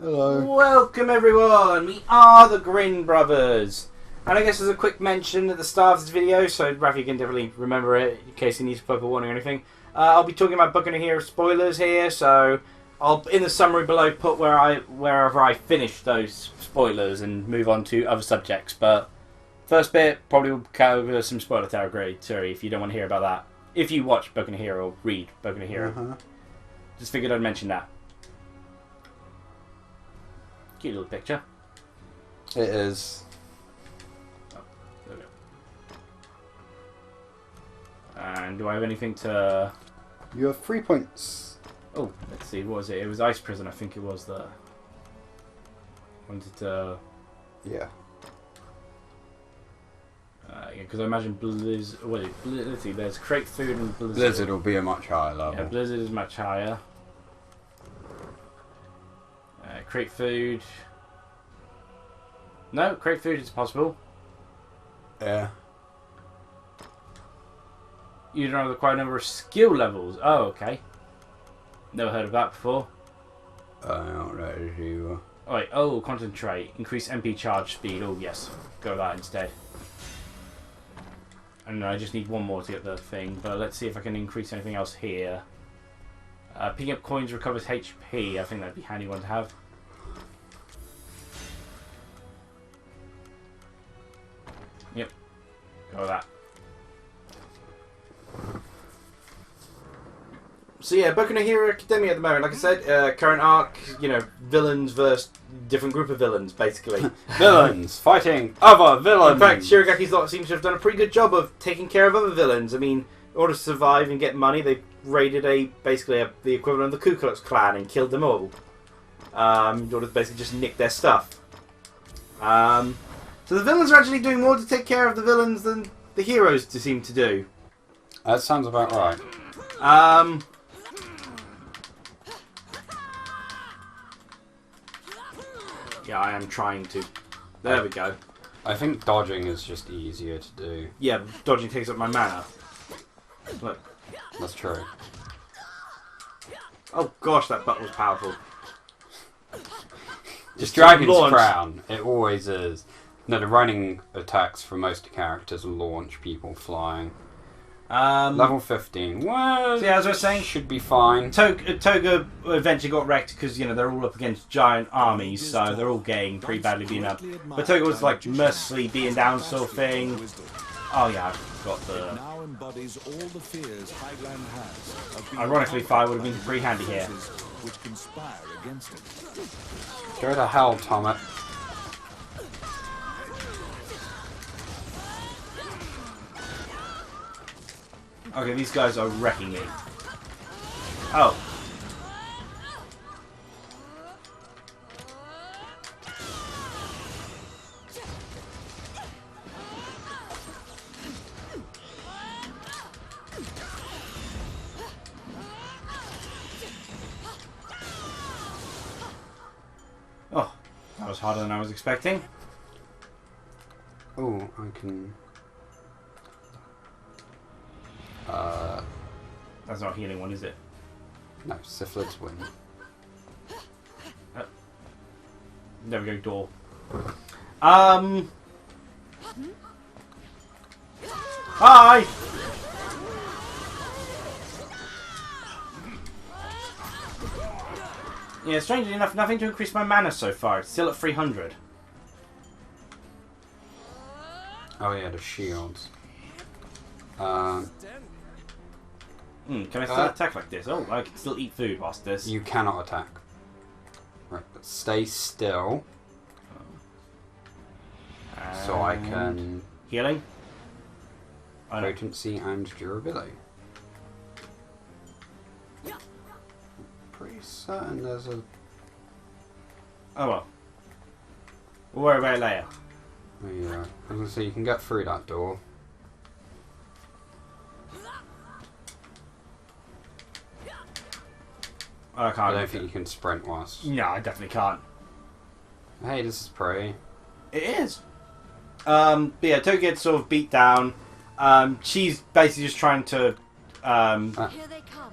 Hello. Welcome everyone, we are the Grin brothers. And I guess there's a quick mention at the start of this video, so Raphael can definitely remember it in case he needs purple warning or anything. I'll be talking about Boku No Hero spoilers here, so I'll in the summary below put wherever I finish those spoilers and move on to other subjects. But first bit probably will cover some spoiler territory if you don't want to hear about that. If you watch Boku No Hero or read Boku No Hero. Just figured I'd mention that. Cute little picture. It is. Oh, there we go. And do I have anything to... You have 3 points. Oh, let's see, what was it? It was Ice Prison, I think it was the... Wanted to... Yeah. Yeah, because I imagine Blizzard... Wait, let's see, there's Create Food and Blizzard. Blizzard will be a much higher level. Yeah, Blizzard is much higher. Create Food... No, Create Food is possible. Yeah. You don't have the quite number of skill levels. Oh, okay. Never heard of that before. Not ready to... Oh, wait. Oh, Concentrate. Increase MP charge speed. Oh, yes. Go with that instead. And I just need one more to get the thing. But let's see if I can increase anything else here. Picking up coins recovers HP. I think that'd be a handy one to have. Yep. Go with that. So yeah, Boku No Hero Academia at the moment, like I said, current arc, you know, villains versus different group of villains, basically. Villains fighting other villains! In fact, Shirigaki's lot seems to have done a pretty good job of taking care of other villains. I mean, in order to survive and get money, they raided the equivalent of the Ku Klux Klan and killed them all. In order to basically just nick their stuff. So the villains are actually doing more to take care of the villains than the heroes seem to do. That sounds about right. Yeah, I am trying to. There we go. I think dodging is just easier to do. Yeah, dodging takes up my mana. Look. That's true. Oh gosh, that butt was powerful. Just Dragon's Crown. It always is. No, the running attacks for most characters launch people flying. Level 15. Well, so yeah, as I was saying, should be fine. Toga eventually got wrecked because, you know, they're all up against giant armies, so they're all getting pretty badly beaten up. But Toga was like mercilessly beaten down, sort of thing. Oh yeah, I've got the... Ironically, fire would have been pretty handy here. Go to hell, Tomet. Okay, these guys are wrecking me. Oh. Oh, that was harder than I was expecting. Oh, I can... That's not a healing one, is it? No, Syphilids win. There we go, door. Hi! Yeah, strangely enough, nothing to increase my mana so far. It's still at 300. Oh yeah, the shields. Can I still attack like this? Oh, I can still eat food whilst this. You cannot attack. Right, but stay still. So I can... Healing? Potency and durability. Pretty certain there's a... Oh well. We'll worry about it later. Yeah, I was going to say you can get through that door. I can't. I don't think you can sprint whilst... No, I definitely can't. Hey, this is prey. It is. But yeah, Toga gets sort of beat down. She's basically just trying to Here they come.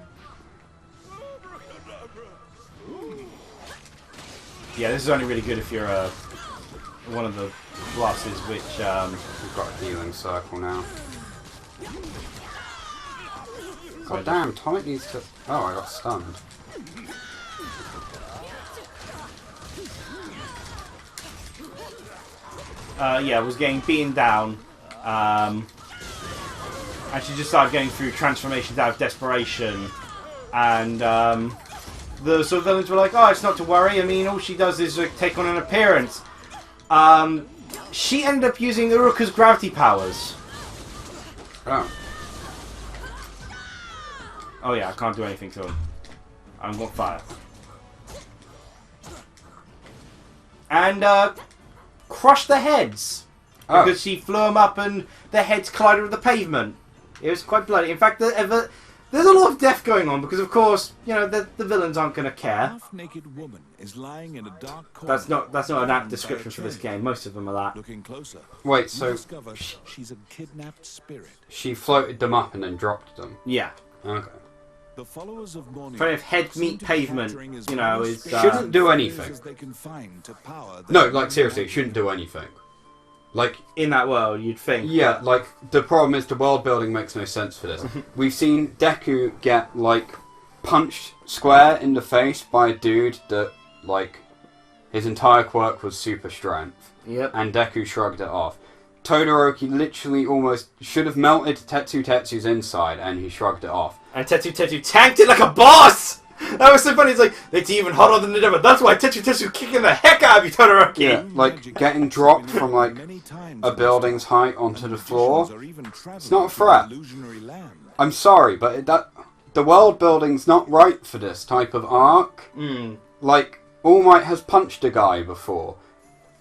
Yeah, this is only really good if you're one of the classes which... We've got a healing circle now. God damn, Tonic needs to... Oh, I got stunned. Yeah, was getting beaten down. And she just started going through transformations out of desperation. And the sort of villains were like, oh, it's not to worry. I mean, all she does is take on an appearance. She ended up using Uruka's gravity powers. Oh. Oh yeah, I can't do anything to him. I'm on fire. And crushed their heads. Because she flew them up and their heads collided with the pavement. It was quite bloody. In fact, there's a lot of death going on because, of course, you know, the villains aren't going to care. Half-naked woman is lying in a dark corner. That's not an apt description for this game. Most of them are that. Looking closer. Wait, so she's a kidnapped spirit. She floated them up and then dropped them. Yeah. Okay. The followers of Morning Kind of head meet pavement, you know, is shouldn't do anything. No, like seriously, it shouldn't do anything. Like in that world, you'd think. Yeah, like the problem is the world building makes no sense for this. We've seen Deku get like punched square in the face by a dude that like his entire quirk was super strength. Yep. And Deku shrugged it off. Todoroki literally almost should have melted Tetsu's inside, and he shrugged it off. And Tetsu tanked it like a boss! That was so funny, it's like, it's even hotter than it ever. That's why Tetsu kicking the heck out of you, Todoroki! Yeah, like, getting dropped from, like, a building's height onto the floor. It's not a threat. I'm sorry, but the world building's not right for this type of arc. Like, All Might has punched a guy before.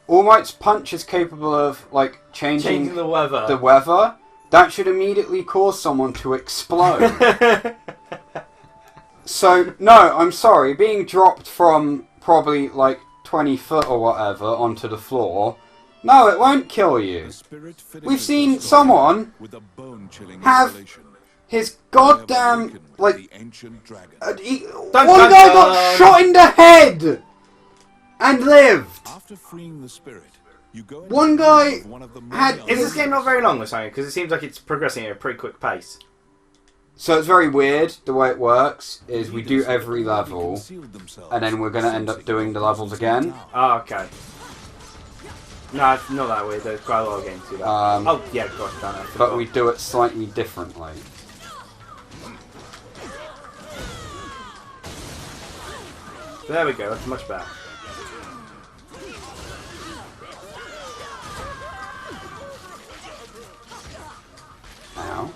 All Might's punch is capable of, like, changing the weather. The weather. That should immediately cause someone to explode. So, no, I'm sorry. Being dropped from probably, like, 20 foot or whatever onto the floor, no, it won't kill you. We've seen someone have his goddamn, like, one guy got shot in the head and lived. After freeing the spirit, one guy had... Is this game not very long or something? Because it seems like it's progressing at a pretty quick pace. So it's very weird, the way it works, is we do every level, and then we're going to end up doing the levels again. Oh, okay. No, it's not that weird. There's quite a lot of games do that. Oh, yeah, of course, done it. But we do it slightly differently. There we go, that's much better. Ow.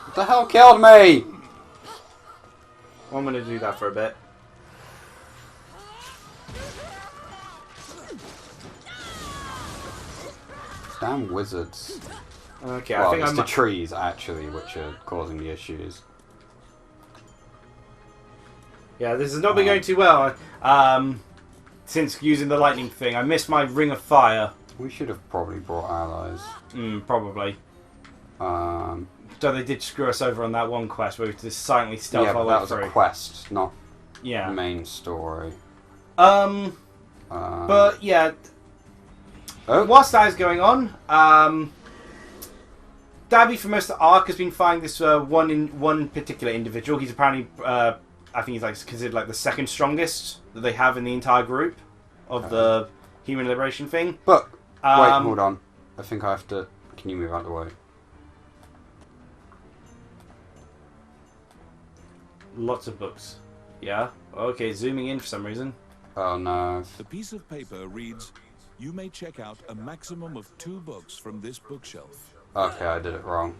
What the hell killed me? I'm going to do that for a bit. Damn wizards. Okay, well, I think it's I'm the trees, actually, which are causing the issues. Yeah, this has not been going too well. Since using the lightning thing, I missed my ring of fire. We should have probably brought allies. Probably. So they did screw us over on that one quest where we just silently stealth our way through. That was a quest, not the main story. But yeah, whilst that is going on, Dabby for most of the arc has been finding this one particular individual. He's apparently, I think he's like considered like the second strongest that they have in the entire group of the Human Liberation thing. But wait, hold on. I think I have to. Can you move out of the way? Lots of books. Yeah. Okay, zooming in for some reason. Oh no. The piece of paper reads, "You may check out a maximum of 2 books from this bookshelf." Okay, I did it wrong.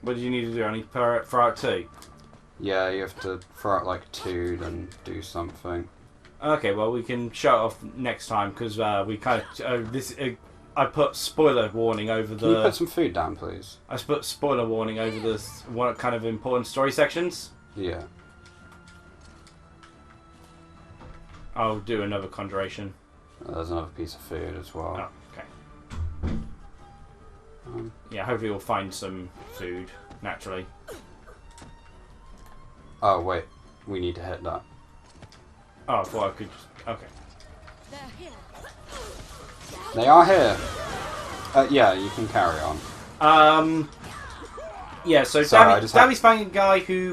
What did you need to do? I need to throw out 2. Yeah, you have to throw out like 2, then do something. Okay, well we can show it off next time because we kind of I put spoiler warning over the. Can you put some food down, please? I put spoiler warning over the one kind of important story sections. Yeah. I'll do another conjuration. There's another piece of food as well. Oh, okay. Yeah, hopefully we'll find some food, naturally. Oh, wait. We need to hit that. Oh, I thought I could just... Okay. They are here. Yeah, you can carry on. Yeah, so Sorry, Dabby's finding a guy who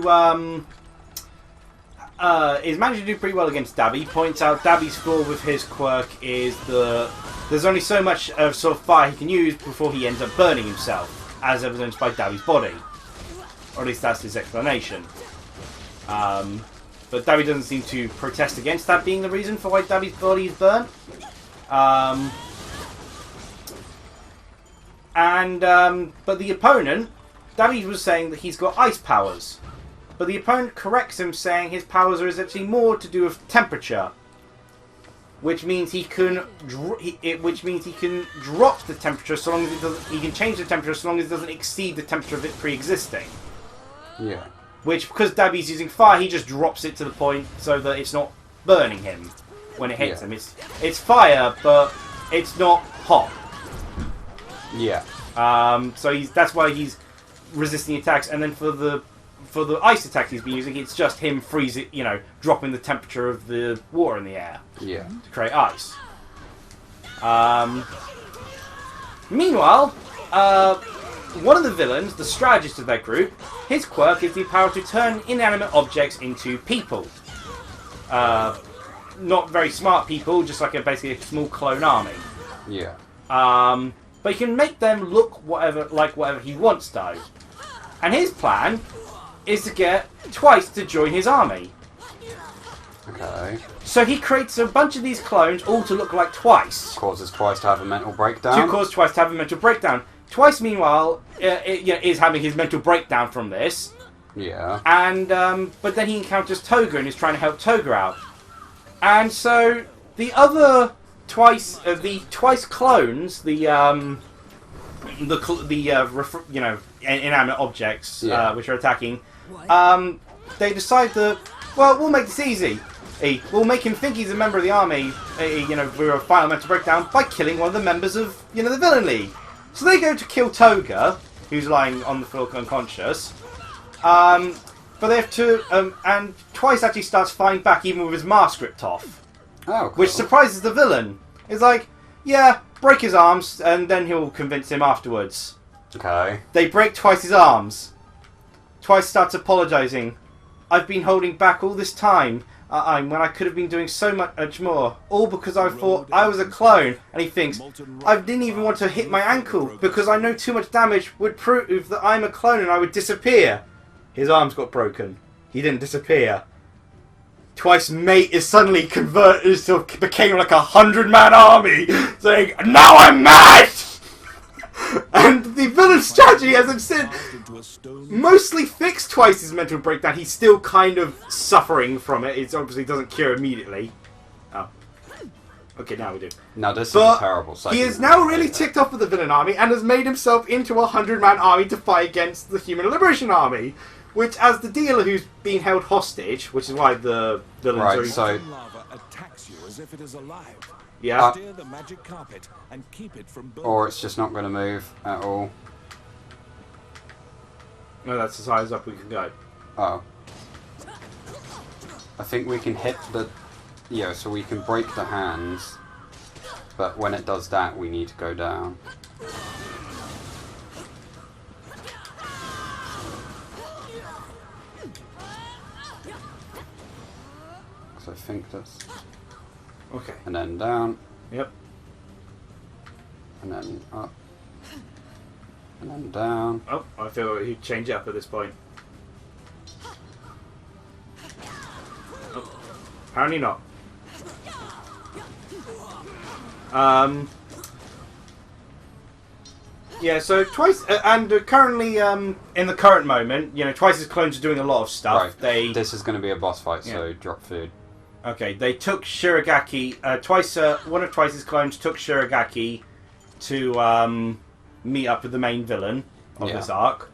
is managing to do pretty well against Dabby. Points out Dabby's flaw with his quirk is there's only so much of sort of fire he can use before he ends up burning himself, as evidenced by Dabby's body. Or at least that's his explanation. But Dabby doesn't seem to protest against that being the reason for why Dabby's body is burnt. But the opponent, Dabby was saying that he's got ice powers. But the opponent corrects him, saying his powers are actually more to do with temperature, which means he can drop the temperature so long as it doesn't. He can change the temperature so long as it doesn't exceed the temperature of it pre-existing. Yeah. Which, because Dabby's using fire, he just drops it to the point so that it's not burning him when it hits him. It's fire, but it's not hot. Yeah. So that's why he's resisting attacks, and then for the ice attack he's been using, it's just him freezing, dropping the temperature of the water in the air. Yeah. To create ice. Meanwhile, one of the villains, the strategist of their group, his quirk is the power to turn inanimate objects into people. Not very smart people, just like basically a small clone army. Yeah. But he can make them look whatever he wants, though. And his plan is to get Twice to join his army. Okay. So he creates a bunch of these clones, all to look like Twice. Causes Twice to have a mental breakdown. To cause Twice to have a mental breakdown. Twice, meanwhile, is having his mental breakdown from this. Yeah. And but then he encounters Toga and is trying to help Toga out. And so the other Twice clones, inanimate objects which are attacking, they decide that, well, we'll make this easy. We'll make him think he's a member of the army, with a final mental breakdown, by killing one of the members of, the Villain League. So they go to kill Toga, who's lying on the floor unconscious. But they have to, and Twice actually starts fighting back even with his mask ripped off. Oh, cool. Which surprises the villain. It's like, yeah, break his arms, and then he'll convince him afterwards. Okay. They break Twice's arms. Twice starts apologising. I've been holding back all this time, when I could have been doing so much more. All because I thought I was a clone. And he thinks, I didn't even want to hit my ankle, because I know too much damage would prove that I'm a clone and I would disappear. His arms got broken. He didn't disappear. Twice's mate is suddenly became like 100-man army, saying, now I'm mad! And the villain's strategy, as I've said, mostly fixed Twice's mental breakdown. He's still kind of suffering from it. It obviously doesn't cure immediately. Oh. Okay, now we do. Now this is a terrible segment. He is now really ticked off with the villain army and has made himself into a 100-man army to fight against the Human Liberation Army. Which, as the dealer who's being held hostage, which is why the villains Right, are... so... lava attacks you as if it is alive. Yeah. Steer the magic carpet and keep it from burning. Or it's just not going to move at all. No, that's as high as up we can go. Oh. I think we can hit the... Yeah, so we can break the hands. But when it does that, we need to go down. So I think that's... Okay. And then down. Yep. And then up. And then down. Oh, I feel he'd change up at this point. Oh, apparently not. Yeah, so Twice, and currently, in the current moment, Twice's clones are doing a lot of stuff. Right. This is going to be a boss fight, so drop food. Okay, they took Shiragaki. One of Twice's clones took Shiragaki to meet up with the main villain of this arc.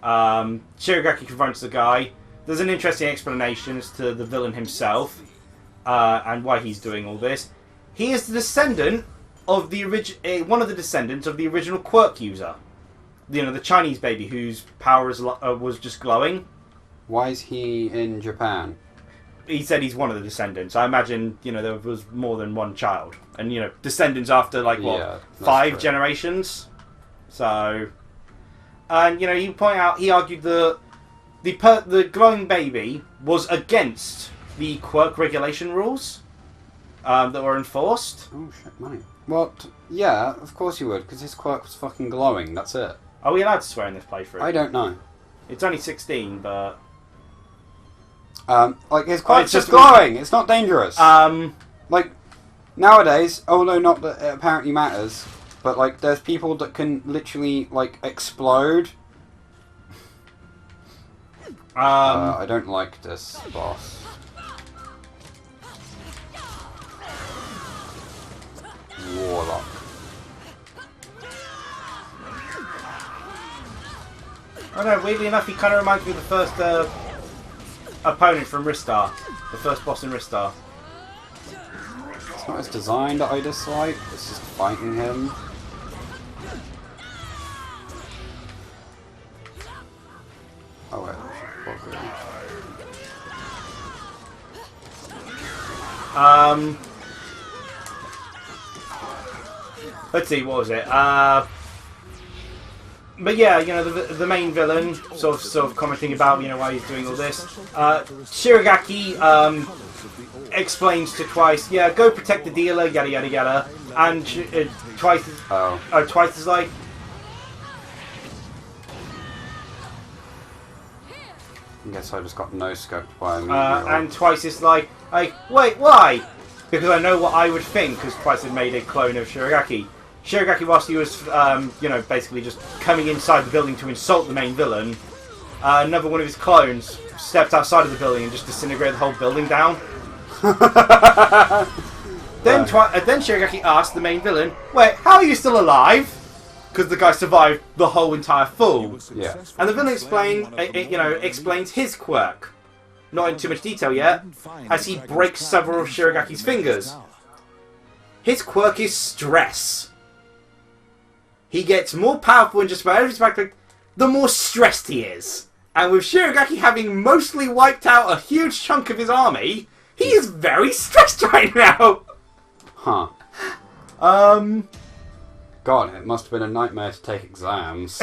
Shiragaki confronts the guy. There's an interesting explanation as to the villain himself and why he's doing all this. He is the descendant of one of the descendants of the original quirk user. the Chinese baby whose power was just glowing. Why is he in Japan? He said he's one of the descendants. I imagine, there was more than one child. And, descendants after, 5 generations. So... And, he argued that the glowing baby was against the quirk regulation rules that were enforced. Oh, shit, money. Well, yeah, of course you would, because his quirk was fucking glowing, that's it. Are we allowed to swear in this playthrough? I don't know. It's only 16, but... his quirk's just glowing, it's not dangerous. Nowadays, although not that it apparently matters, but, there's people that can literally, explode. I don't like this boss. Warlock. Oh no, weirdly enough, he kind of reminds me of the first opponent from Ristar. The first boss in Ristar. It's not his design that I dislike, it's just fighting him. Oh wait, let's see, what was it? But yeah, the main villain sort of commenting about why he's doing all this. Shiragaki explains to Twice, yeah, go protect the dealer, yada yada yada, and Twice is like, I guess I just got no-scoped by him. and Twice is like, wait, why? Because I know what I would think, because Twice had made a clone of Shiragaki. Shiragaki, whilst he was, basically just coming inside the building to insult the main villain, another one of his clones stepped outside of the building and just disintegrated the whole building down. Then Shiragaki asked the main villain, wait, how are you still alive? Because the guy survived the whole entire fall. Yeah. And the villain explains his quirk. Not in too much detail yet, as he breaks several of Shiragaki's fingers. His quirk is stress. He gets more powerful in just about every aspect the more stressed he is. And with Shiragaki having mostly wiped out a huge chunk of his army, he is very stressed right now. Huh. God, it must have been a nightmare to take exams.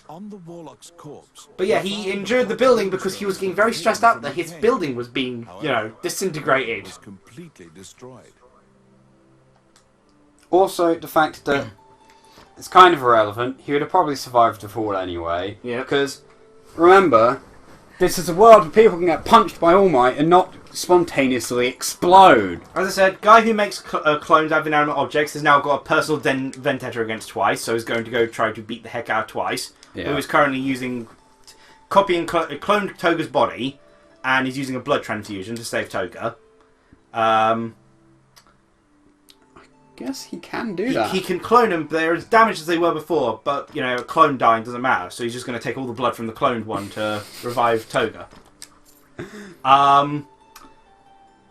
On the Warlock's corpse. But yeah, he endured the building because he was getting very stressed out that his building was being, disintegrated. Was completely destroyed. Also, the fact that it's kind of irrelevant. He would have probably survived the fall anyway. Yeah. Because, remember, this is a world where people can get punched by All Might and not spontaneously explode. As I said, guy who makes clones out of inanimate objects has now got a personal vendetta against Twice, so he's going to go try to beat the heck out of Twice, who is currently copying cloned Toga's body, and he's using a blood transfusion to save Toga. I guess he can do that. He can clone them. They're as damaged as they were before, but, a clone dying doesn't matter, so he's just going to take all the blood from the cloned one to revive Toga.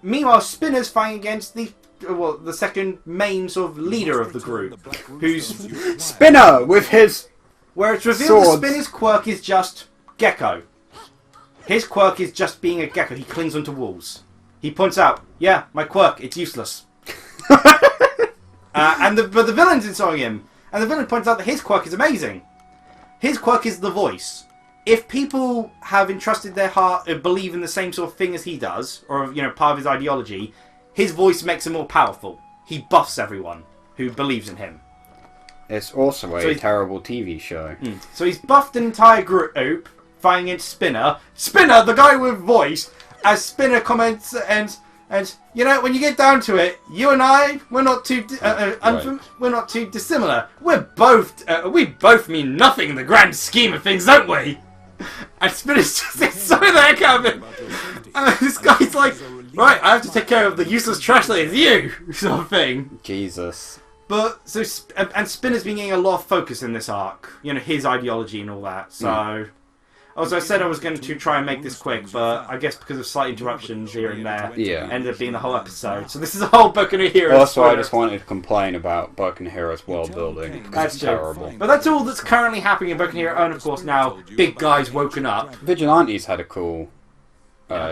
Meanwhile, Spinner's fighting against the second main sort of leader of the group, who's Spinner with his where it's revealed swords. that Spinner's quirk is just Gecko. His quirk is just being a gecko. He clings onto walls. He points out, yeah, my quirk, it's useless. But the villain's insulting him, and the villain points out that his quirk is amazing. His quirk is the voice. If people have entrusted their heart and believe in the same sort of thing as he does, or part of his ideology, his voice makes him more powerful. He buffs everyone who believes in him. It's also a terrible TV show. So he's buffed an entire group, fighting against Spinner. Spinner, the guy with voice, as Spinner comments and when you get down to it, you and I, we're not too we're not too dissimilar. We both mean nothing in the grand scheme of things, don't we? And Spinner's just so the heck out of it. And this guy's like, right, I have to take care of the useless trash that is you, sort of thing. Jesus. But and Spinner's been getting a lot of focus in this arc. His ideology and all that. So, Also, I said I was going to try and make this quick, but I guess because of slight interruptions here and there, ended up being the whole episode. So this is a whole Boku No Hero. Also, I just wanted to complain about Boku No Hero's world building. That's it's terrible. But that's all that's currently happening in Boku No Hero. And of course, now big guy's woken up. Vigilante's had a cool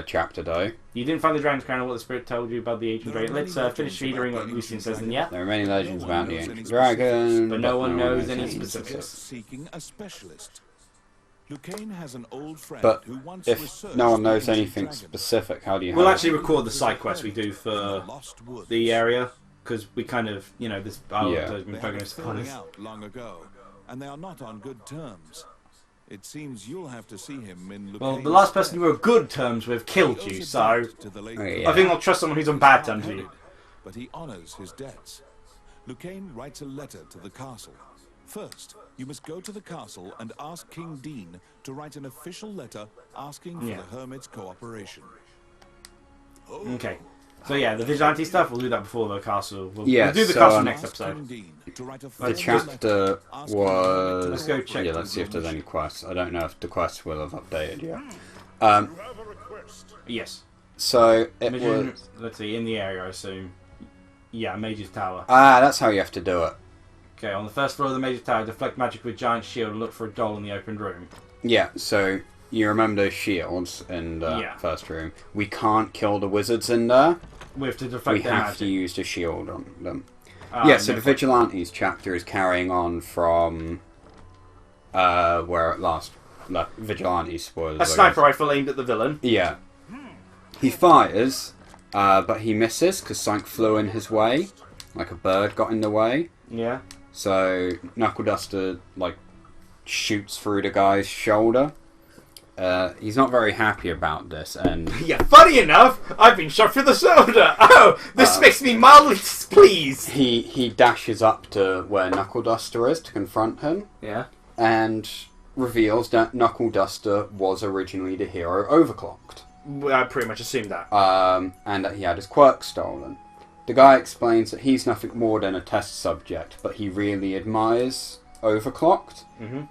chapter, though. You didn't find the Dragon's Crown or what the Spirit told you about the Ancient Dragon. Let's finish reading what Lucian says, and There are many legends about the Ancient Dragon, but no one knows any specifics. Seeking a specialist. Lucane has an old friend But who once if no one knows anything specific, how do you? We'll actually record the side quest we do for the area because we kind of, this. Falling out long ago, and they are not on good terms. It seems you'll have to see him in Lucane's. Well, the last person you were on good terms with killed you, so I think I'll trust someone who's on bad terms with you. But he honors his debts. Lucane writes a letter to the castle. First, you must go to the castle and ask King Dean to write an official letter asking for the Hermit's cooperation. Okay. So the Vigilante stuff, we'll do that before the castle. We'll do the so, castle next episode. The chapter was... Let's go check. Yeah, let's see if there's any quests. I don't know if the quests will have updated yet. Yes. So, it was... Let's see, in the area, I assume. Yeah, Mage's Tower. Ah, that's how you have to do it. Okay, on the first floor of the Mage's Tower, deflect magic with giant shield and look for a doll in the opened room. Yeah, so you remember those shields in the first room. We can't kill the wizards in there. We have to deflect their magic. We have to use the shield on them. So the Vigilantes chapter is carrying on from where it last left. Vigilantes was... A sniper rifle aimed at the villain. Yeah. He fires, but he misses because something flew in his way. Like a bird got in the way. Yeah. So Knuckle Duster shoots through the guy's shoulder. He's not very happy about this, and funny enough, I've been shot through the shoulder. Oh, this makes me mildly displeased. He dashes up to where Knuckle Duster is to confront him. Yeah. And reveals that Knuckle Duster was originally the hero Overclocked. I pretty much assumed that. And that he had his quirk stolen. The guy explains that he's nothing more than a test subject, but he really admires Overclocked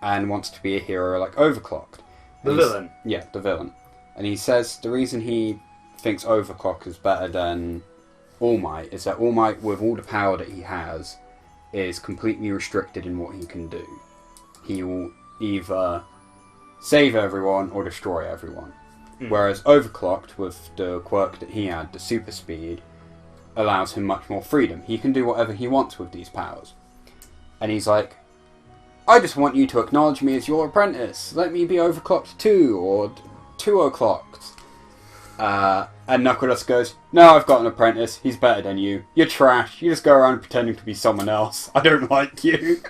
and wants to be a hero like Overclocked. The villain. Yeah, the villain. And he says the reason he thinks Overclock is better than All Might is that All Might, with all the power that he has, is completely restricted in what he can do. He will either save everyone or destroy everyone. Whereas Overclocked, with the quirk that he had, the super speed, allows him much more freedom. He can do whatever he wants with these powers. And he's like, I just want you to acknowledge me as your apprentice. Let me be Overclocked 2 or 2 o'clocked. And Knuckles goes, no, I've got an apprentice. He's better than you. You're trash. You just go around pretending to be someone else. I don't like you.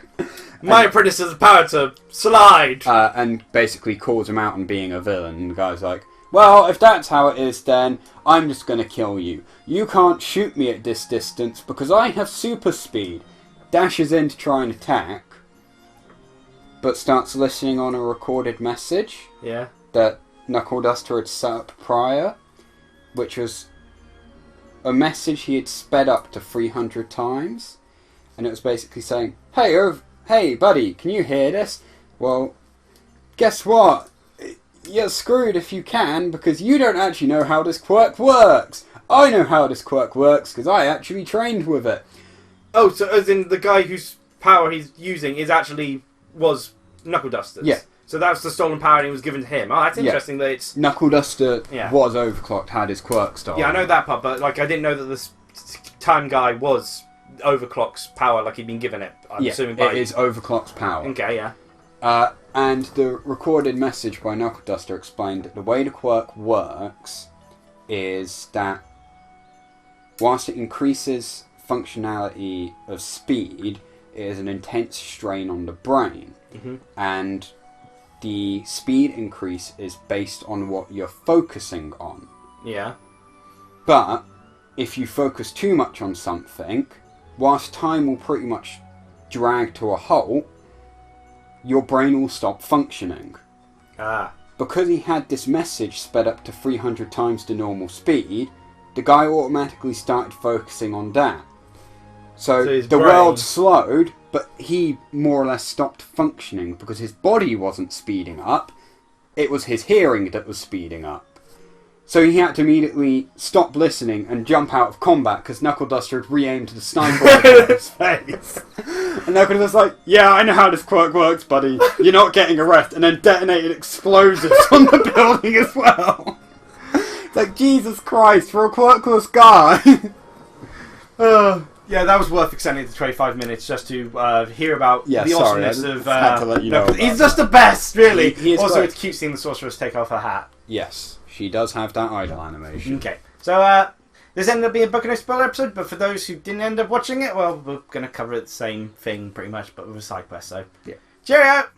My apprentice has the power to slide. And basically calls him out on being a villain. And the guy's like, well, if that's how it is, then I'm just going to kill you. You can't shoot me at this distance because I have super speed. Dashes in to try and attack, but starts listening on a recorded message that Knuckle Duster had set up prior, which was a message he had sped up to 300 times. And it was basically saying, hey buddy, can you hear this? Well, guess what? You're screwed if you can, because you don't actually know how this quirk works. I know how this quirk works, because I actually trained with it. Oh, so as in the guy whose power he's using was Knuckle Duster's? Yeah. So that's the stolen power and it was given to him. Oh, that's interesting that it's... Knuckle Duster was Overclocked, had his quirk stolen. Yeah, I know that part, but I didn't know that this time guy was Overclock's power, he'd been given it. I'm assuming by... it is Overclock's power. Okay, yeah. And the recorded message by Knuckle Duster explained that the way the quirk works is that whilst it increases functionality of speed, it is an intense strain on the brain. And the speed increase is based on what you're focusing on. Yeah. But if you focus too much on something, whilst time will pretty much drag to a halt, your brain will stop functioning. Because he had this message sped up to 300 times the normal speed, the guy automatically started focusing on that. So the world slowed, but he more or less stopped functioning because his body wasn't speeding up. it was his hearing that was speeding up. So he had to immediately stop listening and jump out of combat because Knuckle Duster had re-aimed the sniper at his face. And Knuckle Duster's like, yeah, I know how this quirk works, buddy. You're not getting arrested. And then detonated explosives on the building as well. It's like, Jesus Christ, for a quirkless guy. Yeah, that was worth extending to 25 minutes just to hear about the awesomeness of... had to let you know about he's just the best, really. He is also, great. it's cute seeing the sorceress take off her hat. Yes, she does have that idol animation. Okay, so this ended up being a Boku No spoiler episode, but for those who didn't end up watching it, well, we're going to cover the same thing pretty much, but with a side quest, so... Yeah. Cheerio!